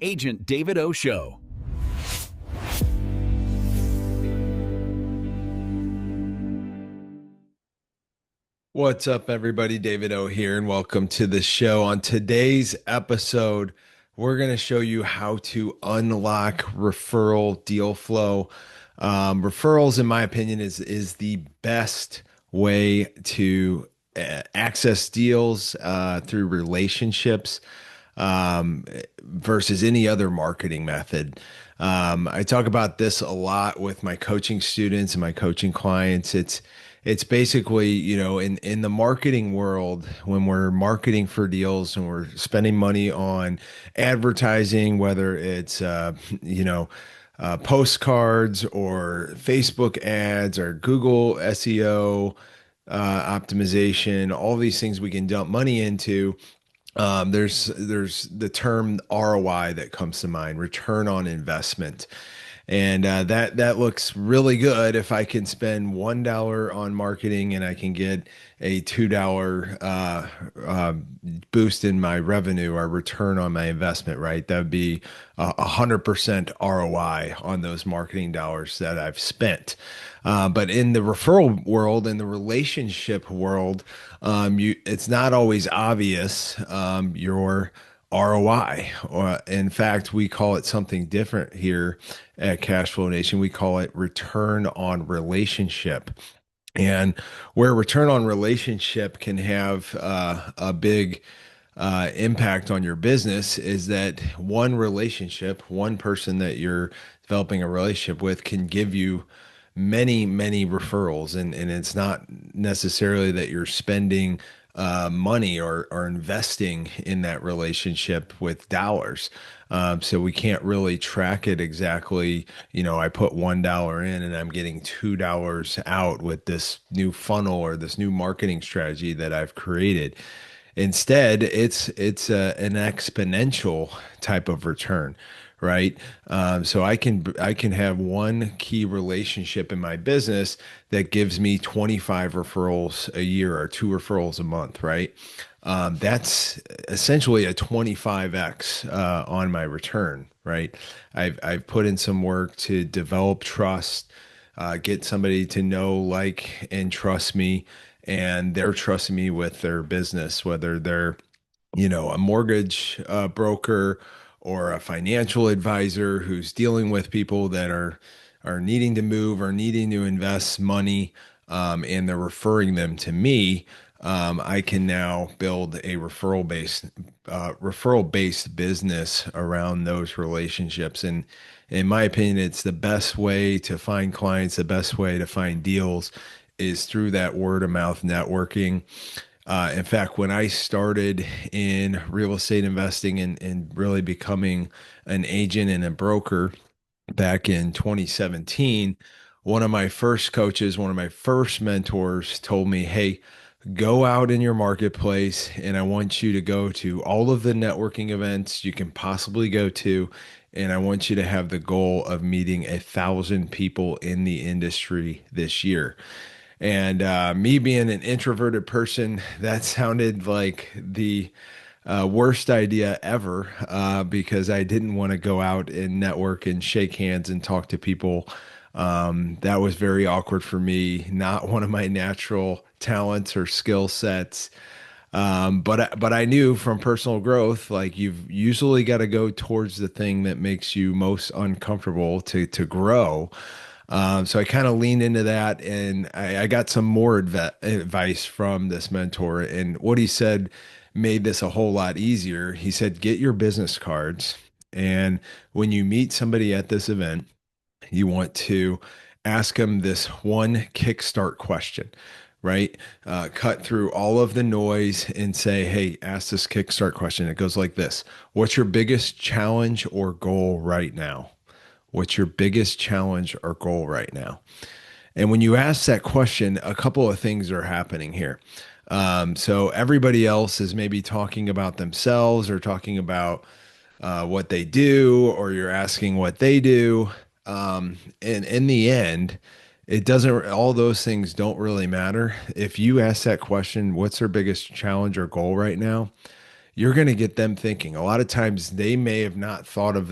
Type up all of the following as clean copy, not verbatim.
Agent David O. Show. What's up, everybody? David O here, and welcome to the show. On today's episode, we're going to show you how to unlock referral deal flow. Referrals, in my opinion, is the best way to access deals through relationships versus any other marketing method. I talk about this a lot with my coaching students and my coaching clients. It's basically, in the marketing world, when we're marketing for deals and we're spending money on advertising, whether it's, postcards or Facebook ads or Google SEO, optimization, all these things we can dump money into. There's the term ROI that comes to mind, return on investment. And that looks really good if I can spend $1 on marketing and I can get a $2 boost in my revenue or return on my investment, right? That would be 100% ROI on those marketing dollars that I've spent. But in the referral world, in the relationship world, it's not always obvious your ROI. Or in fact, we call it something different here at Cashflow Nation. We call it return on relationship. And where return on relationship can have a big impact on your business is that one relationship, one person that you're developing a relationship with can give you many referrals. And it's not necessarily that you're spending money or investing in that relationship with dollars. So we can't really track it exactly. I put $1 in and I'm getting $2 out with this new funnel or this new marketing strategy that I've created. Instead, it's an exponential type of return, right? So I can have one key relationship in my business that gives me 25 referrals a year or two referrals a month, right? That's essentially a 25x on my return, right? I've put in some work to develop trust, get somebody to know, like, and trust me, and they're trusting me with their business, whether they're a mortgage broker or a financial advisor who's dealing with people that are needing to move or needing to invest money, and they're referring them to me. I can now build a referral based business around those relationships. And in my opinion, it's the best way to find clients, the best way to find deals is through that word of mouth networking. In fact, when I started in real estate investing and really becoming an agent and a broker back in 2017, one of my first coaches, one of my first mentors told me, "Hey, go out in your marketplace and I want you to go to all of the networking events you can possibly go to. And I want you to have the goal of meeting 1,000 people in the industry this year." And me being an introverted person, that sounded like the worst idea ever, because I didn't want to go out and network and shake hands and talk to people. That was very awkward for me, not one of my natural talents or skill sets. But I knew from personal growth, like, you've usually got to go towards the thing that makes you most uncomfortable to grow. So I kind of leaned into that, and I got some more advice from this mentor. And what he said made this a whole lot easier. He said, get your business cards. And when you meet somebody at this event, you want to ask them this one kickstart question, right? Cut through all of the noise and say, hey, ask this kickstart question. It goes like this: what's your biggest challenge or goal right now? What's your biggest challenge or goal right now? And when you ask that question, a couple of things are happening here. So everybody else is maybe talking about themselves or talking about what they do, or you're asking what they do. And in the end, it doesn't, all those things don't really matter. If you ask that question, what's their biggest challenge or goal right now? you're going to get them thinking. A lot of times they may have not thought of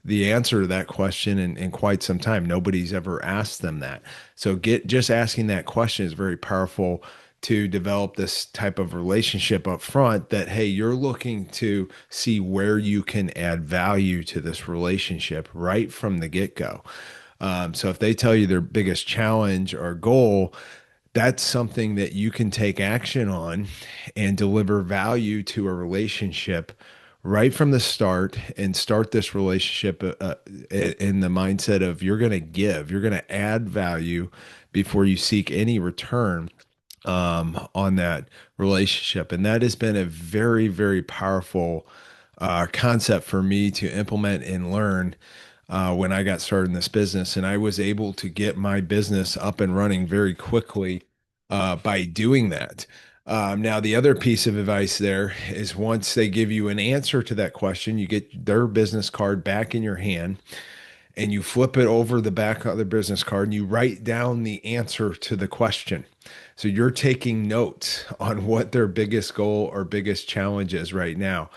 the answer to that question in quite some time. Nobody's ever asked them that. So just asking that question is very powerful to develop this type of relationship up front that, hey, you're looking to see where you can add value to this relationship right from the get-go. So if they tell you their biggest challenge or goal, that's something that you can take action on and deliver value to a relationship right from the start and start this relationship in the mindset of you're going to give, you're going to add value before you seek any return on that relationship. And that has been a very, very powerful concept for me to implement and learn when I got started in this business. And I was able to get my business up and running very quickly by doing that. Now, the other piece of advice there is once they give you an answer to that question, you get their business card back in your hand and you flip it over the back of the business card and you write down the answer to the question. So you're taking notes on what their biggest goal or biggest challenge is right now.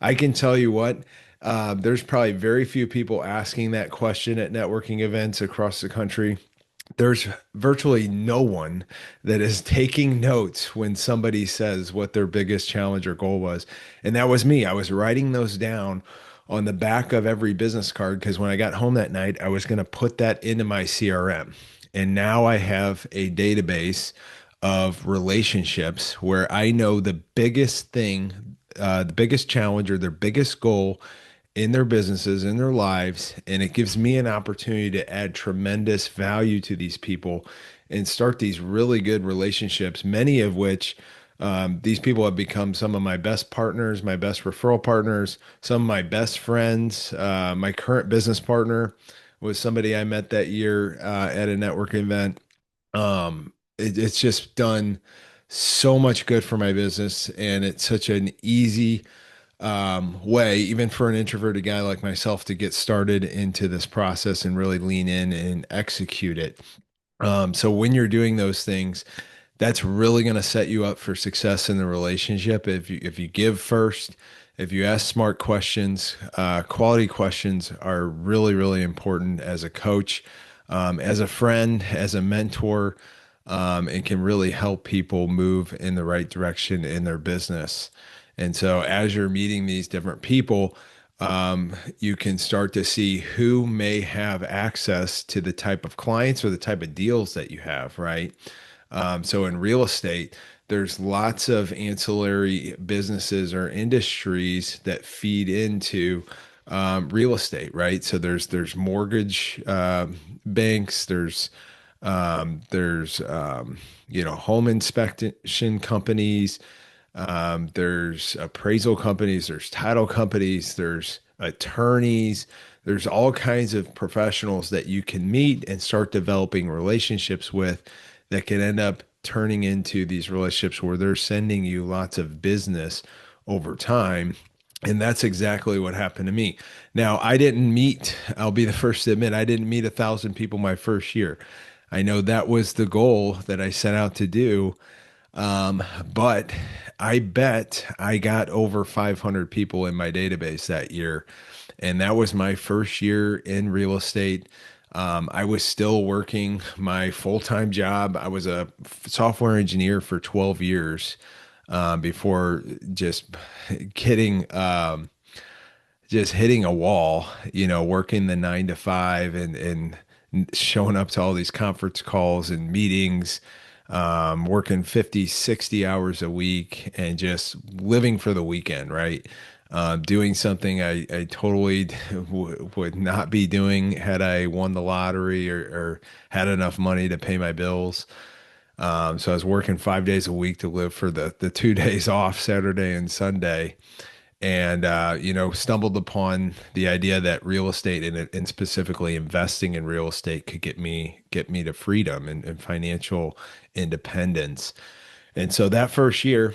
I can tell you what, there's probably very few people asking that question at networking events across the country. There's virtually no one that is taking notes when somebody says what their biggest challenge or goal was. And that was me. I was writing those down on the back of every business card because when I got home that night, I was going to put that into my CRM. And now I have a database of relationships where I know the biggest thing, the biggest challenge or their biggest goal in their businesses, in their lives, and it gives me an opportunity to add tremendous value to these people and start these really good relationships, many of which these people have become some of my best partners, my best referral partners, some of my best friends. My current business partner was somebody I met that year at a networking event. It's just done so much good for my business, and it's such an easy way, even for an introverted guy like myself, to get started into this process and really lean in and execute it. So when you're doing those things, that's really going to set you up for success in the relationship. If you give first, if you ask smart questions, quality questions are really, really important as a coach, as a friend, as a mentor, and can really help people move in the right direction in their business. And so as you're meeting these different people, you can start to see who may have access to the type of clients or the type of deals that you have, right? So in real estate, there's lots of ancillary businesses or industries that feed into real estate, right? So there's mortgage banks, there's home inspection companies, there's appraisal companies, there's title companies, there's attorneys, there's all kinds of professionals that you can meet and start developing relationships with that can end up turning into these relationships where they're sending you lots of business over time. And that's exactly what happened to me. Now, I'll be the first to admit, I didn't meet 1,000 people my first year. I know that was the goal that I set out to do. But I bet I got over 500 people in my database that year. And that was my first year in real estate. I was still working my full-time job. I was a software engineer for 12 years before kidding. Just hitting a wall, working the 9 to 5 and showing up to all these conference calls and meetings, working 50, 60 hours a week and just living for the weekend, right? Doing something I totally would not be doing had I won the lottery or had enough money to pay my bills. So I was working 5 days a week to live for the 2 days off, Saturday and Sunday, and stumbled upon the idea that real estate and specifically investing in real estate could get me to freedom and financial independence. And so that first year,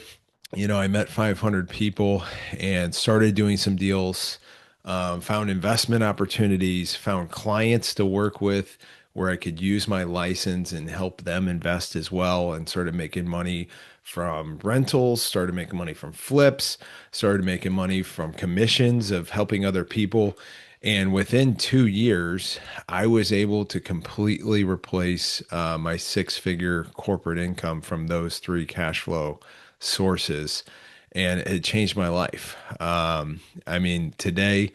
I met 500 people and started doing some deals, found investment opportunities, found clients to work with where I could use my license and help them invest as well and sort of making money from rentals, started making money from flips, started making money from commissions of helping other people. And within 2 years, I was able to completely replace my six-figure corporate income from those three cash flow sources. And it changed my life. I mean, today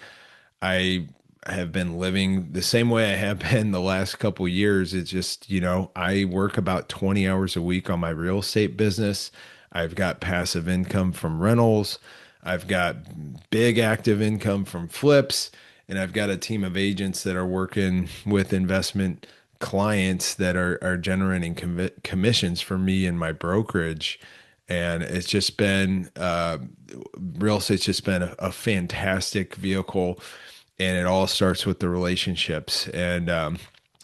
I have been living the same way I have been the last couple years. It's just, I work about 20 hours a week on my real estate business. I've got passive income from rentals. I've got big active income from flips, and I've got a team of agents that are working with investment clients that are generating commissions for me and my brokerage. And it's just been real estate's just been a fantastic vehicle, and it all starts with the relationships. And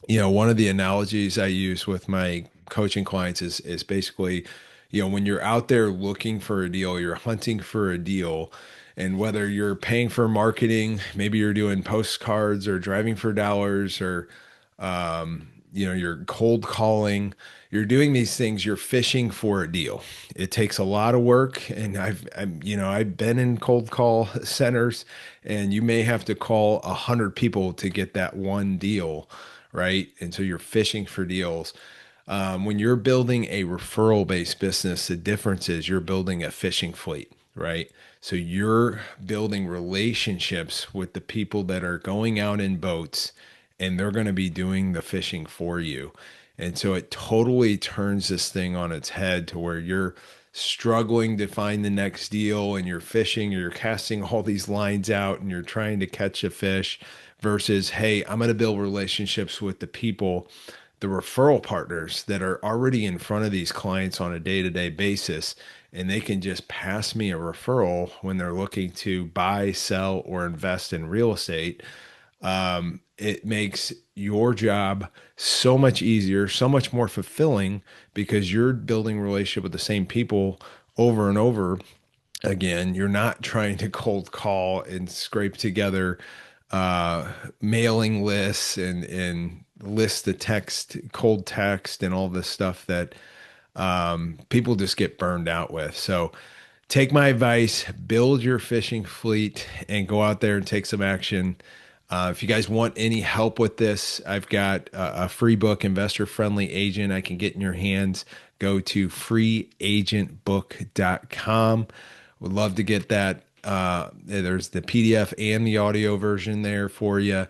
one of the analogies I use with my coaching clients is basically, when you're out there looking for a deal, you're hunting for a deal, and whether you're paying for marketing, maybe you're doing postcards or driving for dollars, or you're cold calling, you're doing these things, you're fishing for a deal. It takes a lot of work. And I've been in cold call centers, and you may have to call 100 people to get that one deal, right? And so you're fishing for deals. When you're building a referral based business, the difference is you're building a fishing fleet, right? So you're building relationships with the people that are going out in boats, and they're going to be doing the fishing for you. And so it totally turns this thing on its head to where you're struggling to find the next deal, and you're fishing, or you're casting all these lines out and you're trying to catch a fish, versus, hey, I'm going to build relationships with the people, the referral partners that are already in front of these clients on a day-to-day basis, and they can just pass me a referral when they're looking to buy, sell, or invest in real estate. It makes your job so much easier, so much more fulfilling, because you're building a relationship with the same people over and over again. You're not trying to cold call and scrape together uh, mailing lists and list the text, cold text, and all this stuff that people just get burned out with. So take my advice, build your fishing fleet, and go out there and take some action. If you guys want any help with this, I've got a free book, Investor Friendly Agent, I can get in your hands. Go to freeagentbook.com. Would love to get that. There's the PDF and the audio version there for you.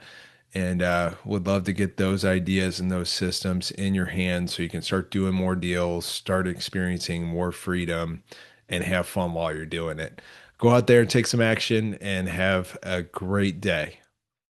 And would love to get those ideas and those systems in your hands so you can start doing more deals, start experiencing more freedom, and have fun while you're doing it. Go out there and take some action and have a great day.